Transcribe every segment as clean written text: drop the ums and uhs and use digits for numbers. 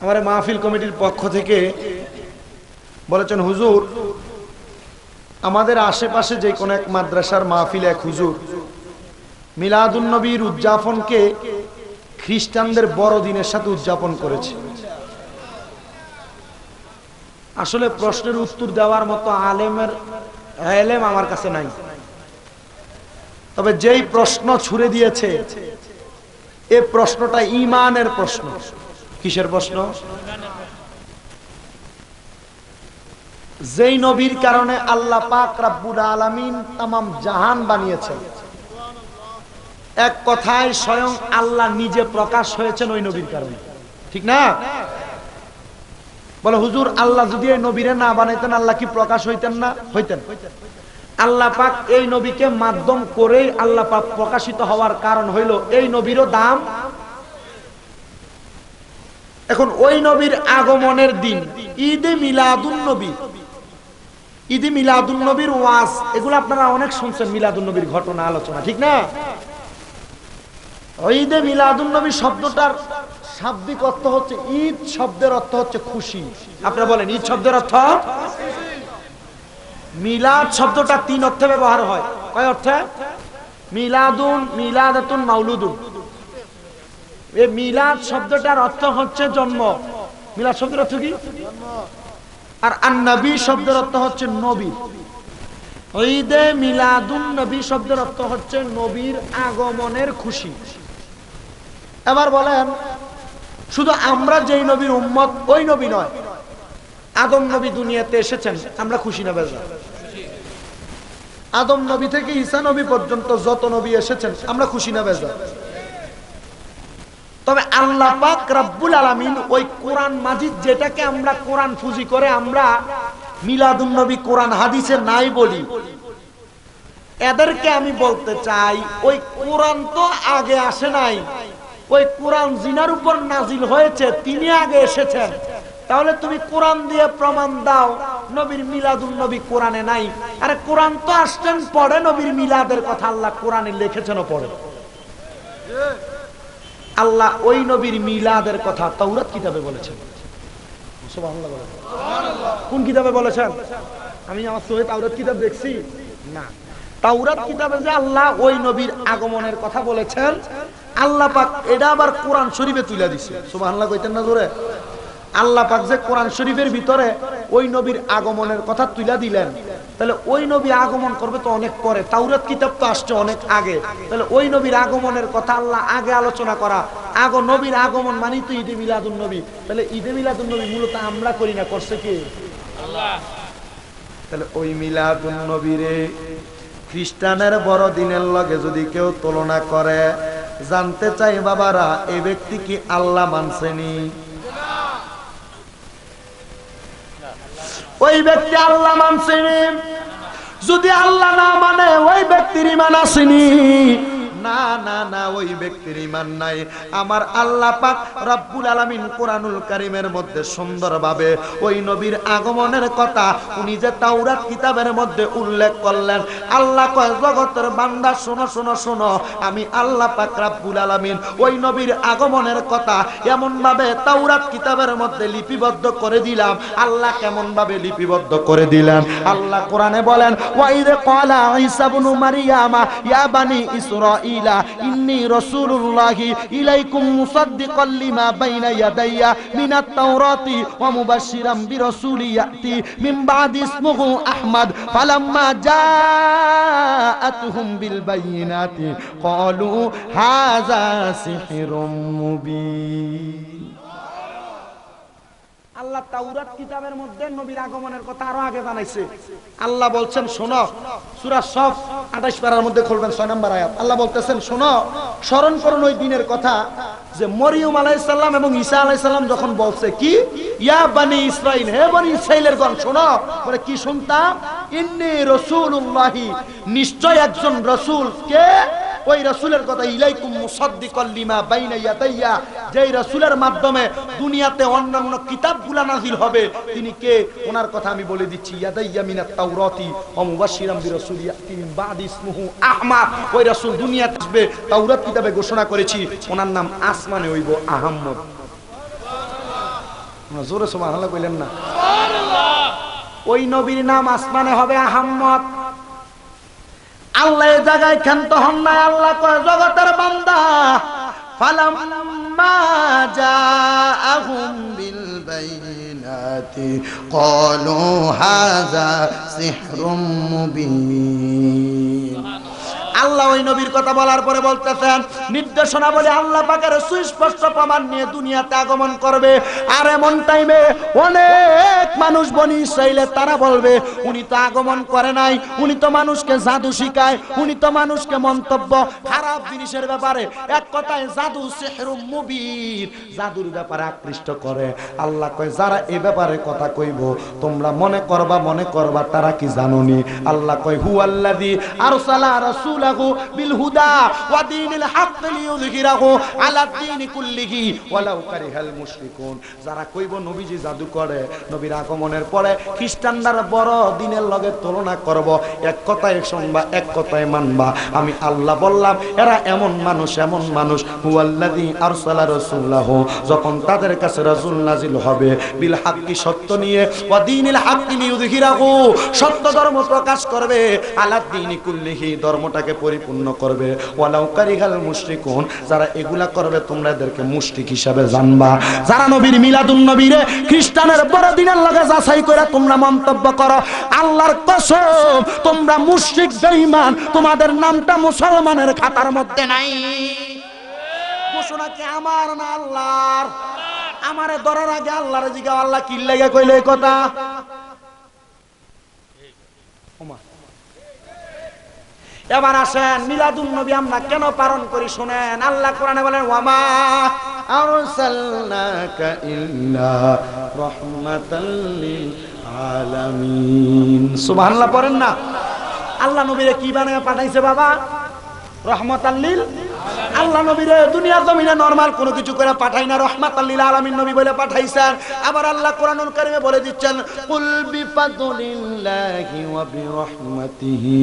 আমার মাহফিল কমিটির পক্ষ থেকে বলেছেন, হুজুর আমাদের আশেপাশে যে কোনো এক মাদ্রাসার মাহফিল এক হুজুর মিলাদুন নবীর উদযাপনকে খ্রিস্টানদের বড়দিনের সাথে উদযাপন করেছে। আসলে প্রশ্নের উত্তর দেওয়ার মতো আলেম আমার কাছে নাই, তবে যেই প্রশ্ন ছুড়ে দিয়েছে এই প্রশ্নটা ঈমানের প্রশ্ন। কিসের প্রশ্ন? যেই নবীর কারণে আল্লাহ পাক রব্বুল আলামিন তামাম জাহান বানিয়েছেন, এক কথায় স্বয়ং আল্লাহ নিজে প্রকাশ হয়েছেন ওই নবীর কারণে, ঠিক না? বলে হুজুর আল্লাহ যদি এই নবীরে না বানাইতেন আল্লাহ কি প্রকাশ হইতেন না? হইতেন। আল্লাহ পাক এই নবীকে মাধ্যম করেই আল্লাহ পাক প্রকাশিত হওয়ার কারণ হইল এই নবীরও দাম। এখন ওই নবীর আগমনের দিন ঈদে মিলাদুন নবী, ঈদে মিলাদুন নবীর ওয়াজ, এগুলো আপনারা অনেক শুনছেন, মিলাদুন নবীর ঘটনা আলোচনা, ঠিক না? ঈদে মিলাদুন নবী শব্দটার শাব্দিক অর্থ হচ্ছে, ঈদ শব্দের অর্থ হচ্ছে খুশি। আপনারা বলেন ঈদ শব্দের অর্থ? মিলাদ শব্দটা তিন অর্থে ব্যবহার হয়। কয় অর্থে? মিলাদুন, মিলাদাতুন, মাউলুদুন। এই মিলাদ শব্দটার অর্থ হচ্ছে জন্ম। মিলাদ শব্দের অর্থ কি? আর আন-নবী শব্দের অর্থ হচ্ছে নবী। ঈদে মিলাদুন নবী শব্দের অর্থ হচ্ছে নবীর আগমনের খুশি। এবার বলেন, শুধু আমরা যেই নবীর উম্মত ওই নবী নয়, আদম নবী দুনিয়াতে এসেছেন, আমরা খুশি না বেজার? আদম নবী থেকে ঈসা নবী পর্যন্ত যত নবী এসেছেন আমরা খুশি না বেজার? তবে আল্লাহ পাক রব্বুল আলামিন ওই কোরআন মাজিদ, যেটাকে আমরা কোরআন ফুজি করে আমরা মিলাদুন নবী কোরআন হাদিসে নাই বলি, এদেরকে আমি বলতে চাই ওই কোরআন তো আগে আসে নাই, ওই কোরআন জিনার উপর নাজিল হয়েছে তিনি আগে এসেছেন। তাহলে তুমি কোরআন দিয়ে প্রমাণ দাও নবীর মিলাদুন নবী কোরআনে নাই। আরে কোরআন তো আসছেন পড়ে, নবীর মিলাদের কথা আল্লাহ কোরআনে লিখেছেন পড়ে। আল্লাহ ওই নবীর মিলাদের কথা তাওরাত কিতাবে বলেছেন। সুবহানাল্লাহ বলেন। কোন কিতাবে বলেছেন? আমি আমার চোখে তাওরাত কিতাব দেখছি না। তাওরাত কিতাবে যে আল্লাহ ওই নবীর আগমনের কথা বলেছেন, আল্লাহ পাক এটা আবার কোরআন শরীফে তুলে দিছে। সুবহানাল্লাহ কইতেন না জোরে? আল্লাহ পাক যে কোরআন শরীফের ভিতরে ওই নবীর আগমনের কথা তুলে দিলেন, তাহলে ওই নবী আগমন করবে তো অনেক পরে, তাওরাত কিতাব তো আসছে অনেক আগে। তাহলে ওই নবীর আগমনের কথা আল্লাহ আগে আলোচনা করা, আগে নবীর আগমন মানে তো ঈদে মিলাদুন নবী। তাহলে ঈদে মিলাদুন নবী মূলত আমরা করি না, করছে কি? আল্লাহ। তাহলে ওই মিলাদুন নবীরে খ্রিস্টানের বড়দিনের লগে যদি কেউ তুলনা করে, জানতে চাই বাবারা এই ব্যক্তি কি আল্লাহ মানছেনি? ওই ব্যক্তি আল্লাহ মানছেনি? যদি আল্লাহ না মানে ওই ব্যক্তির ঈমান আসেনি। না না না, ওই ব্যক্তির ঈমান নাই। আমার আল্লাহ পাক রব্বুল আলামিন কোরআনুল কারীমের মধ্যে সুন্দরভাবে ওই নবীর আগমনের কথা উনি যে তাওরাত কিতাবের মধ্যে উল্লেখ করলেন। আল্লাহ কয় জগতের বান্দা শোনো শোনো শোনো, আমি আল্লাহ পাক রব্বুল আলামিন ওই নবীর আগমনের কথা এমন ভাবে তাওরাত কিতাবের মধ্যে লিপিবদ্ধ করে দিলাম। আল্লাহ কেমন ভাবে লিপিবদ্ধ করে দিলেন? আল্লাহ কোরআনে বলেন, ওয়াইদ ক্বালা ঈসা ইবনু মারইয়ামা ইয়া বানি ইসরাঈল ইন্নী রাসূলুল্লাহি ইলাইকুম মুসাদ্দিকাল লিমা বাইনা ইয়াদাইয়া মিনাত তাওরাতি ওয়া মুবাশশিরাম বিরাসূলি ইয়াতি মিন বাদি ইসমুহু আহমদ ফালাম্মা জাআতুহুম বিল বাইয়িনাতি ক্বালু হাযা সিহরুম মুবিন। আল্লাহ তাওরাত কিতাবের মধ্যে নবীর আগমনের কথা আরো আগে জানাইছে। আল্লাহ বলছেন শোনো, সূরা সফ 28 পারার মধ্যে খুলবেন 6 নম্বর আয়াত। আল্লাহ বলতেছেন শোনো, স্মরণ করুন ওই দিনের কথা যে মরিয়ম আলাইহিস সালাম এবং ঈসা আলাইহিস সালাম যখন বলছে কি, ইয়া বানি ইসরাইল, হে বনি ইসরাইলের গণ শোনো। বলে কি শুনতাম? ইন্নী রাসূলুল্লাহি, নিশ্চয় একজন রাসূল। কে? ওই রাসূলের কথা, ইলাইকুম মুসাদ্দিকাল লিমা বাইনা ইয়াদাইয়া, যেই রাসূলের মাধ্যমে দুনিয়াতে অন্যান্য কিতাবগুলা নাযিল হবে, তিনি কে? ওনার কথা আমি বলে দিচ্ছি। ইয়াদাইয়া মিনাত তাওরাতি ওয়া মুবাশশিরাম বিরাসূলি ইয়াতি মিন বাদি ইসমুহু আহমদ। ওই রাসূল দুনিয়াতে আসবে, তাওরাত কিতাবে ঘোষণা করেছি ওনার নাম আসমানে হইব আহমদ। জোরে সুবহানাল্লাহ কইলেন না? ওই নবীর নাম আসমানে হবে আহম্মদ। আল্লাহ এই জায়গায় ক্ষান্ত হন না। আল্লাহ কয় জগতের বান্দা ফালাম্মা জাআহুম বিল বাইনাতি ক্বালু হাযা সিহরুম মুবিন। আল্লাহ ওই নবীর কথা বলার পরে বলতেছেন, নির্দেশনা বলে আল্লাহ পাকের সুস্পষ্ট প্রমাণ নিয়ে দুনিয়াতে আগমন করবে। আর এমন টাইমে অনেক মানুষ বনি ইসরাইলের তারা বলবে উনি তো আগমন করে নাই, উনি তো মানুষকে জাদু শিখায়, উনি তো মানুষকে মন্তব্য খারাপ জিনিসের ব্যাপারে, এক কথায় জাদু সিহরুম মুবিন, জাদুর ব্যাপারে আকৃষ্ট করে। আল্লাহ কয় যারা এই ব্যাপারে কথা কইব তোমরা মনে করবা তারা কি জানোনি? আল্লাহ কয় হুয়াল্লাযী আরসালা রাসূলাহু বিল হুদা ওয়া দীনিল হক লিইয়ুযহিরাহু আলা দ্বীনি কুল্লিহি ওয়ালাউ কারিহাল মুশরিকুন। যারা কইব নবীজি জাদু করে, নবীর আগমনের পরে খ্রিস্টানরা বড় দিনের লগে তুলনা করব, এক কথায় শুনবা, এক কথায় মানবা। আমি আল্লাহ বললাম এরা এমন মানুষ হুয়াল্লাযী আরসালা রাসূলাহু, যখন তাদের কাছে রাসূল নাজিল হবে বিল হাক্কি, সত্য নিয়ে, ওয়া দীনিল হক লিইয়ুযহিরাহু, সত্য ধর্ম প্রকাশ করবে, আলা দ্বীনি কুল্লিহি, ধর্মটাকে পরিপূর্ণ করবে, ওয়ালাউ কারিহাল মুশরিকুন, যারা এগুলা করবে তোমরা এদেরকে মুশরিক হিসাবে জানবা। যারা নবীর মিলাদুন নবীরে খ্রিস্টানের বড়দিনের লগে যাচাই করে তোমরা মন্তব্য করো, আল্লাহর কসম তোমরা মুশরিক বেঈমান, তোমাদের নামটা মুসলমানের খাতার মধ্যে নাই। ঘোষণা কি আমার না আল্লাহর? আমারে ধরার আগে আল্লাহরে জিজ্ঞাসা, আল্লাহ কি লাগা কইলে এই কথা? এবার আসেন মিলাদুন নবী আমরা কেন পালন করি শুনেন। আল্লাহ কোরআনে বলেন ওয়ামা আরসালনাকা ইল্লা রাহমাতাল লিল আলামিন। সুবহানাল্লাহ পড়েন না? আল্লাহ নবীরে কি বানায় পাঠাইছে বাবা? রহমাতাল লিল। আল্লাহ নবীরে দুনিয়ার জমিনে নরমাল কোনো কিছু করে পাঠাই না, রহমাতাল লিল আলামিন নবী বলে পাঠাইছেন। আবার আল্লাহ কোরআনুল কারীমে বলে দিচ্ছেন কুল বিফাদলিল্লাহি ওয়া বিরহমাতিহি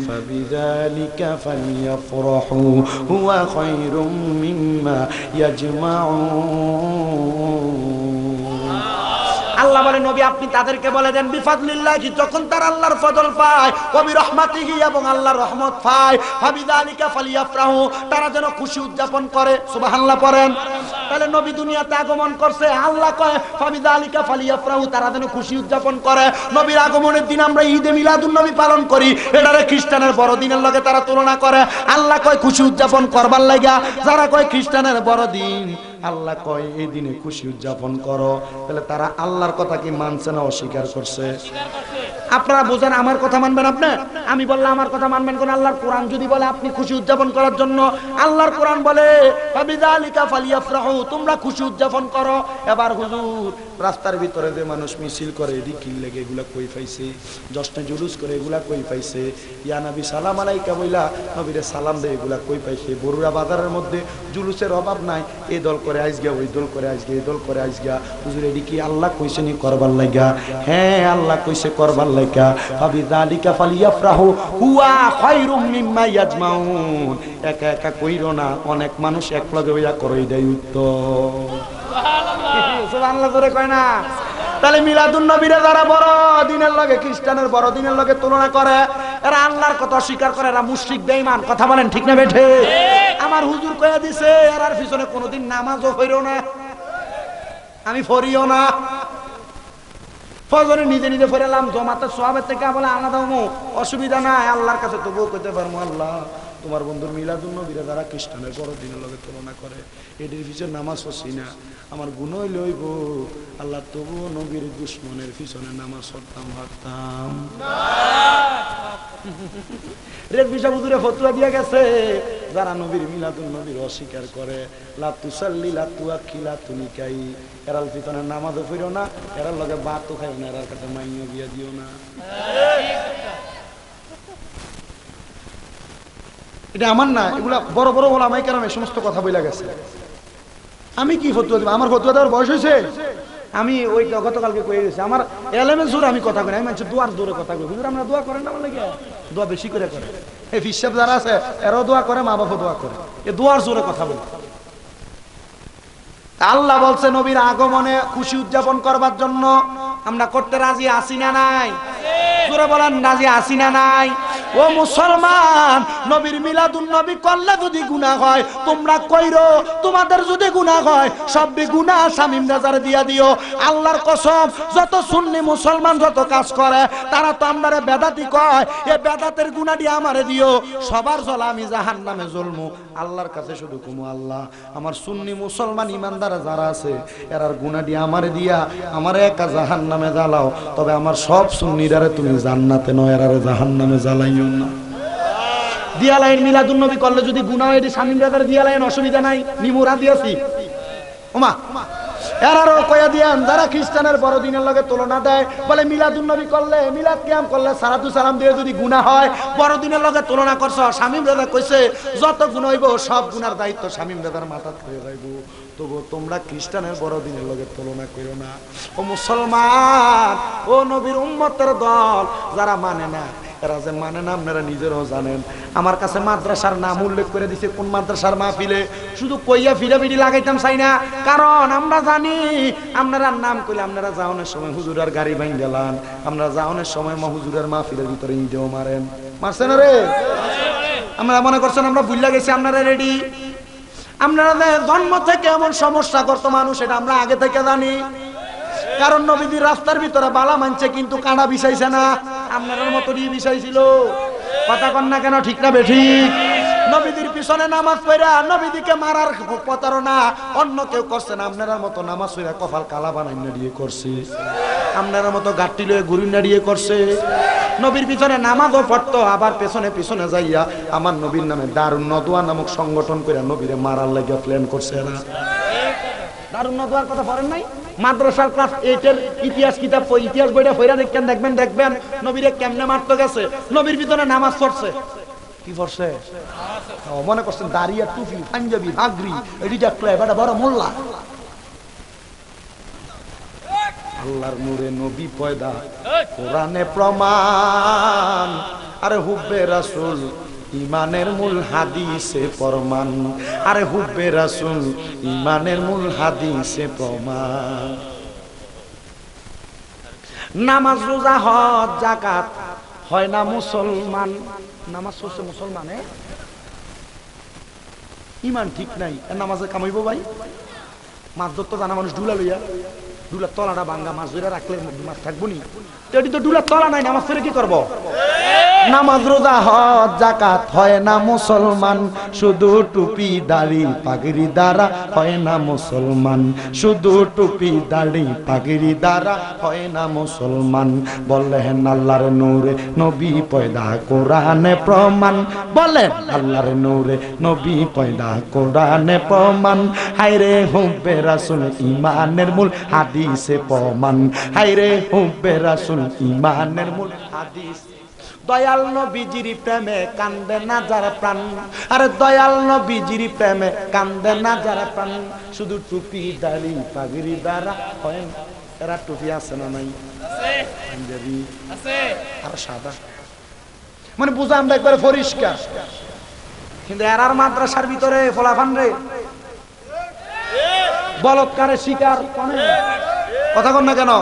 ফাবিযালিকা ফালইফরাহু হুয়া খায়রুম মিম্মা ইয়াজমাউন। আল্লাহ বলে নবী আপনি তাদেরকে বলে দেন বিফাদলিল্লাহি, যখন তারা আল্লাহর ফজল পায়, ওয়া বিরহমাতিহি, এবং আল্লাহর রহমত পায়, ফাবিযালিকা ফালইফরাহু, তারা যেন খুশি উদযাপন করে। সুবহানাল্লাহ পড়েন। তাহলে নবী দুনিয়াতে আগমন করছে, আল্লাহ কয় ফাবিযালিকা ফালইফরাহু, তারা যেন খুশি উদযাপন করে। নবীর আগমনের দিন আমরা ঈদে মিলাদুন নবী পালন করি, এটারে খ্রিস্টানের বড়দিনের লগে তারা তুলনা করে। আল্লাহ কয় খুশি উদযাপন করবার লাগা, যারা কয় খ্রিস্টানের বড়দিন, আল্লাহ কয় এই দিনে খুশি উদযাপন করো। তাহলে তারা আল্লাহর কথা কি মানছে না অস্বীকার করছে? আপনারা বোঝেন, আমার কথা মানবেন আপনি? আমি বললাম আমার কথা মানবেন কোন? আল্লাহর কোরআন যদি বলে আপনি খুশি উদযাপন করার জন্য, আল্লাহর কোরআন বলে ফাবিযালিকা ফালইফরাহু, তোমরা খুশি উদযাপন করো। এবার হুজুর রাস্তার ভিতরে যে মানুষ মিছিল করে এডি কি লাগে, এগুলা কই পাইছে? জশ্নে জুলুস করে এগুলা কই পাইছে? ইয়া নবী সালাম আলাইকা বইলা নবীরে সালাম দেয়, এগুলা কই পাইছে? বরুড়া বাজারের মধ্যে জুলুসের অভাব নাই, এই দল করে আইসগা, ওই দল করে আইসগা, এই দল করে আইসগা। হুজুর এডি কি আল্লাহ কইছে নি করবার লাগা? হ্যাঁ আল্লাহ কইছে করবার লাগা। ফাবিযালিকা ফালইফরাহু হুয়া খায়রুম মিম্মা ইয়াজমাউন। একা একা কইরো না, অনেক মানুষ একলগে হইয়া করো, এটাই উত্তম। সুবহানাল্লাহ। সুবহানাল্লাহ জোরে কয় না? তাহলে মিলাদুন নবীরে যারা বড় দিনের লগে খ্রিস্টানের বড় দিনের লগে তুলনা করে, এরা আল্লাহর কথা অস্বীকার করে, এরা মুশরিক বেঈমান। কথা বলেন ঠিক না বেঠে? আমার হুজুর কইয়া দিছে এরার পিছনে কোনোদিন নামাজও পড়িও না, আমি পড়িও না। ফজরে নিজে নিজে পড়লাম, জমাতের সওয়াবের থেকে বলে আলাদা হমু, অসুবিধা নাই। আল্লাহর কাছে তবুও কইতে পারবো আল্লাহ তোমার বন্ধুর মিলাদুন নবীরে যারা খ্রিস্টানের বড়দিনের লগে তুলনা করে, এটির পিছনে নামাজ পড়ছি না, আমার গুণ হইলে হইব। আল্লাহ তবুও নবীর দুশ্মনের পিছনে নামাজ পড়তাম ভাবতাম। রেজবি সাহেব হুজুরে ফতোয়া দিয়ে গেছে, যারা নবীর মিলাদুন নবীর অস্বীকার করে, লা তুসাল্লি লা তুআক্কি লা তুনিকাই, এরার পিছনে নামাজও পড়িও না, এরার লগে ভাতও খাইও না, এরার কাছে মাইয়া বিয়া দিও না। এটা আমার না, এগুলা বড় বড় ওলামায়ে কেরাম এই সমস্ত কথা বইলা গেছে। আমি কি ফতোয়া দেব? আমার ফতোয়া দেওয়ার বয়স হয়েছে? আমি ওই গতকালকে কয়ে গেছি, আমার এলেমের জোরে আমি কথা কই, আমি মানুষের দোয়ার জোরে কথা কই। হুজুর আমরা দোয়া করেন না, আমার লাগে দোয়া বেশি করে করে। এই ফিসাব যারা আছে এরাও দোয়া করে, মা বাবা দোয়া করে, এ দোয়ার জোরে কথা বলে। আল্লাহ বলছে নবীর আগমনে খুশি উদযাপন করবার জন্য আমরা করতে রাজি আছি না নাই? জোরে বলেন, রাজি আছি না নাই? ও মুসলমান, নবীর মিলাদুন নবী করলে যদি গুনাহ হয় তোমরা কইরো, তোমাদের যদি গুনাহ হয় সব গুনাহ শামীম রাজার দিয়া দিও। আল্লাহর কসম, যত সুন্নি মুসলমান যত কাজ করে তারা তো আমারে বেদাতি কয়, এই বেদাতের গুনাহটি আমারে দিও। সবার জ্বলা আমি জাহান্নামে জ্বলমু। আল্লাহর কাছে শুধু কুমু, আল্লাহ আমার সুন্নি মুসলমান ইমানদার যারা আছে এরার গুনাহটি আমারে দিয়া আমারে একা জাহান্নামে জ্বালাও, তবে আমার সব সুন্নিরারে তুমি জান্নাতে নয় এরারে জাহান্নামে জ্বালাইও না। দিয়ালাইন মিলাদুন নবী করলে যদি গুনাহ হয়, এটি শামীম রাজার দিয়ালাইন, অসুবিধা নাই, নিমুরা দিয়েছি। ওমা এরারও কয়া দিয়ান যারা খ্রিস্টানের বড়দিনের লগে তুলনা দেয়, বলে মিলাদুন নবী করলে, মিলাদ কিয়াম করলে সালাতু সালাম দিয়ে যদি গুনাহ হয়, বড়দিনের লগে তুলনা করছ। শামীম রাজা কইছে যত গুনাহ হইব সব গুনার দায়িত্ব শামীম রাজার মাথা থেকে যাইব। তবু তোমরা খ্রিস্টানের বড়দিনের লগে তুলনা করো না। ও মুসলমান, ও নবীর উম্মতের দল যারা মানে না, এরা যে মানে না আপনারা নিজেরাও জানেন। আমার কাছে মাদ্রাসার নাম উল্লেখ করে দিছে, কোন মাদ্রাসার মাহফিলে, শুধু কইয়া ফিরাফিরি লাগাইতাম চাই না, কারণ আমরা জানি আপনারা নাম কইলে আপনারা যাওনের সময় হুজুরের গাড়ি ভাঙ গেলান, আপনারা যাওনের সময় হুজুরের মাহফিলের ভিতরে ইটেও মারেন, মারছেন রে? আমরা মনে করছেন আমরা ভুল গেছি, আপনারা রেডি? আপনারা জন্ম থেকে এমন সমস্যা করতো মানুষ, এটা আমরা আগে থেকে জানি। কারণ নবীদের রাস্তার ভিতরে বালা মানছে কিন্তু কাঁড়া বিছাইছে না, আপনার মতো দিয়ে বিছাইছিল। কথা কন না কেন, ঠিক না বেঠিক? নবীদের পিছনে নামাজ পড়া নবীদিকে মারার প্রতারণা অন্য কেউ করছে না, আপনার মতো নামাজ পড়া কপাল কালা বানাই দিয়ে করছে, আপনার মতো গাট্টি লয়ে ঘুরি নাড়িয়ে করছে। নবীর পিছনে নামাজও পড়তো, আবার পেছনে পিছনে যাইয়া আমার নবীর নামে দারুন নদওয়া নামক সংগঠন করে নবীরে মারার লাগে প্ল্যান করছে এরা। দারুন নদওয়ার কথা পড়েন নাই? মাদ্রাসার ক্লাস 8 এর ইতিহাস কিতাব, ইতিহাস বইটা পড়া দেখবেন নবীরে কেমনে মারতে গেছে। নবীর ভিতরে নামাজ পড়ছে, কি পড়ছে? মনে করছেন দাড়িয়া টুপি পাঞ্জাবি ভাগরি এটি দেখলে এটা বড় মোল্লা। আল্লাহর নূরে নবী পয়দা, কোরআনে প্রমাণ, আরে হুব্বে রাসূল ইমানের মূল হাদিসে প্রমাণ, আরে হুব্বে রাসূল ইমানের মূল হাদিসে প্রমাণ। নামাজ রোজা হজ যাকাত হয় না মুসলমান, নামাজ পড়ছে মুসলমানে, ইমান ঠিক নাই, নামাজে কামাইব ভাই? মাছ ধরতে জানা মানুষ ডুলা লইয়া, ডুলার তলাটা ভাঙ্গা, মাছ ধরে রাখলে মাছ থাকবো নি? এটি তো ডুলার তলা নাই, নামাজ পড়ে কি করবো? নামাজ রোজা হজ যাকাত হয় না মুসলমান, শুধু টুপি দাড়ি পাগড়ি দ্বারা হয় না মুসলমান, শুধু টুপি দাড়ি পাগড়ি দ্বারা হয় না মুসলমান। বলেন আল্লাহর নূরে নবী পয়দা কোরআনে প্রমাণ, বলেন আল্লাহর নূরে নবী পয়দা কোরআনে প্রমাণ। হায়রে হুব্বে রাসূল ইমানের মূল হাদিসে প্রমাণ, হায়রে হুব্বে রাসূল ইমানের মূল হাদিস। দয়াল নবীজির প্রেমে কান্দে না যারা প্রাণ, আরে দয়াল নবীজির প্রেমে কান্দে না যারা প্রাণ, শুধু টুপি দাড়ি পাগড়ি দ্বারা হয় না। এরা টুপি আছে না নাই? পাঞ্জাবি আছে, আর সাদা, মানে বুঝা আমরা একবারে পরিষ্কার। কিন্তু এরার মাদ্রাসার ভিতরে ফলাফান রে বলৎকারের শিকার, কথা কন না কেন?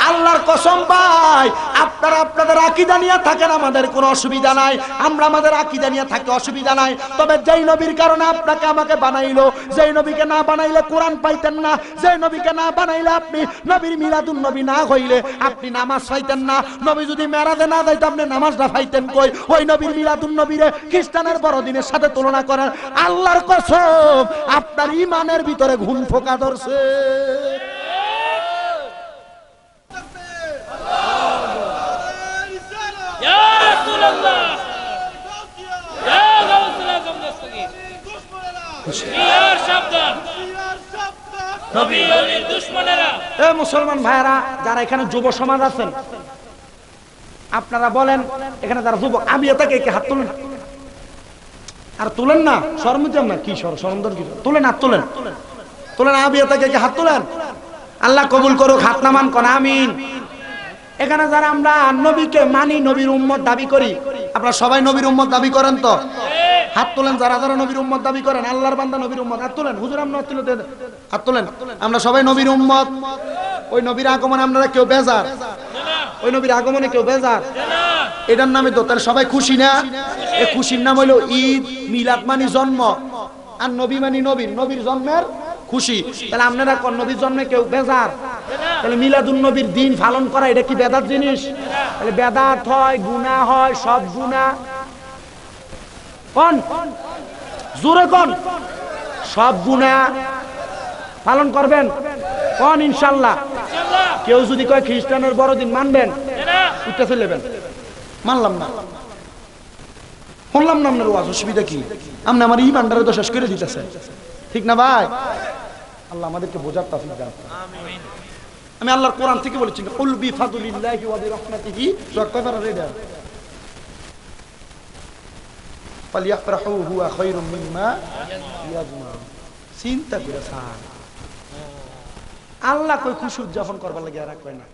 আল্লাহর কসম ভাই, আপনারা আপনাদের আকীদা নিয়ে থাকেন, আমাদের কোনো অসুবিধা নাই, আমরা আমাদের আকীদা নিয়ে থাকি, অসুবিধা নাই। তবে যেই নবীর কারণে আপনাকে আমাকে বানাইলো, যেই নবীকে না বানাইলে কোরআন পাইতেন না, যেই নবীকে না বানাইলে আপনি নবীর মিলাদুন নবী না হইলে আপনি নামাজ পাইতেন না, নবী যদি মেরাজে না যাইতো আপনি নামাজটা পাইতেন কই? ওই নবীর মিলাদুন নবীরে খ্রিস্টানের বড়দিনের সাথে তুলনা করেন, আল্লাহর কসম আপনার ইমানের ভিতরে ঘুম ফোকা ধরছে। মুসলমান ভাইরা যারা এখানে যুব সমাজ আছেন, আপনারা বলেন এখানে যারা যুবক, আমি এটাকে হাত তুলেন, আর তুলেন না, শরম না, কি শরমদার কি, তুলেন হাত তুলেন, তুলেন, আমি এটাকে হাত তুলেন। আল্লাহ কবুল করুক, হাত নামান কোন আমিন। এখানে যারা আমরা নবীকে মানি, নবীর উম্মত দাবি করি, আপনারা সবাই নবীর উম্মত দাবি করেন তো? হাত তোলেন যারা যারা নবীর উম্মত দাবি করেন, আল্লাহর বান্দা নবীর উম্মত, হাত তোলেন। হুজুর আমরা হাত তোলেন। আমরা সবাই নবীর উম্মত। ওই নবীর আগমনে আপনারা কেউ বেজার? ওই নবীর আগমনে কেউ বেজার? এটার নামে তো তাহলে সবাই খুশি না? এই খুশির নাম হইলো ঈদ। মিলাদ মানে জন্ম, আর নবী মানে নবীর জন্মের খুশি। তাহলে আপনারা কোন নবীর জন্মে কেউ বেজার? তাহলে মিলাদুন নবীর দিন পালন করা এটা কি বেদাত জিনিস? তাহলে বেদাত হয়, গুনাহ হয়, সব গুনাহ। কোন জোরে কোন সব গুনাহ পালন করবেন? কোন ইনশাআল্লাহ? কেউ যদি কয় খ্রিস্টানের বড়দিন মানবেন, উঠতে চলেবেন। মানলাম না, শুনলাম না আপনার ওয়াজ, অসুবিধা কি? আপনি আমার ইমানটারে তো শেষ করে দিতেছেন, ঠিক না ভাই? আল্লাহ আমাদেরকে বোঝার তৌফিক দান করুন। আমি আল্লাহর কোরআন থেকে বলেছি, কুল বিফাদুলিল্লাহি ওয়া বিরহমাতিহি কয়বার রেডা ফালিয়াফরাহু হুয়া খায়রুম মিম্মা ইয়াজমাউন। চিন্তা করে স্যার, আল্লাহ কই খুশি উদযাপন করবার লাগে, আর কয় না।